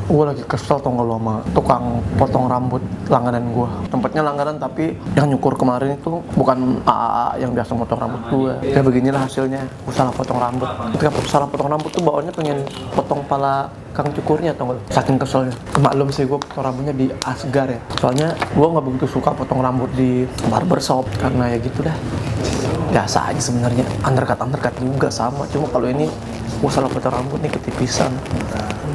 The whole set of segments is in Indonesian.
Gue lagi kesel tau gak lo sama tukang potong rambut langganan gue. Tempatnya langganan tapi yang nyukur kemarin itu bukan AA yang biasa potong rambut gue. Ya beginilah hasilnya, gue salah potong rambut. Ketika salah potong rambut tuh bawaannya pengen potong pala kang cukurnya tau gak lo. Saking keselnya. Maklum sih gue potong rambutnya di Asgar ya. Soalnya gue gak begitu suka potong rambut di barbershop karena ya gitu dah. Biasa aja sebenarnya, undercut juga sama. Cuma kalau ini gue salah potong rambut nih ketipisan.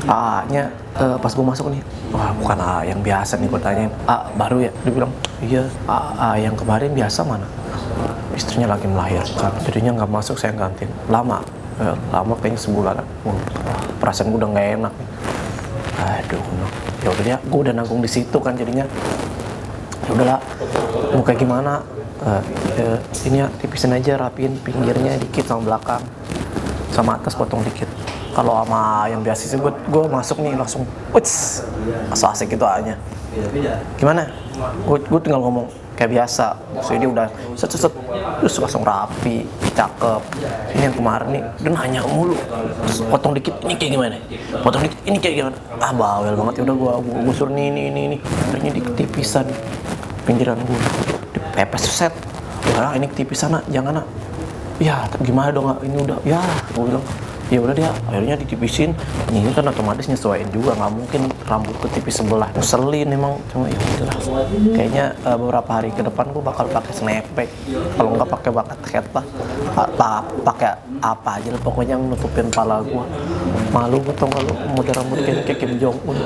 A-nya pas gue masuk nih, wah bukan A yang biasa nih gue tanyain, A baru ya? Dia bilang, iya A yang kemarin biasa mana? Istrinya lagi melahirkan, jadinya nggak masuk, saya gantiin. Lama kayaknya sebulan. Perasaan gue udah nggak enak nih. Aduh, ya udah ya, gue udah nanggung di situ kan jadinya. Ya udahlah, mau kayak gimana? Ini ya tipisin aja, rapiin pinggirnya dikit sama belakang, sama atas potong dikit. Kalau sama yang biasa sih gue masuk nih langsung, wits, asik gitu aja. Gimana? Gue tinggal ngomong kayak biasa. So dia udah set terus langsung rapi, cakep. Ini yang kemarin nih, dia nanya mulu, potong dikit ini kayak gimana? Potong dikit ini kayak gimana? Ah bawel banget. Ya udah gue suruh ini. Akhirnya diketipisan pinggiran gue, dipepes set. Ya ini ketipisan nak, jangan nak. Ya gimana dong ini udah, ya gue bilang. Ya udah dia akhirnya ditipisin. Ini kan otomatis nyesuaiin juga, nggak mungkin rambut ketipis sebelah, ngeselin emang. Cuma ya udahlah, kayaknya beberapa hari ke depan gue bakal pakai snapback, kalau nggak pakai bucket hat lah, pakai apa aja lah pokoknya yang nutupin pala gue. Malu gue tau nggak lu model rambut kayak Kim Jong Un.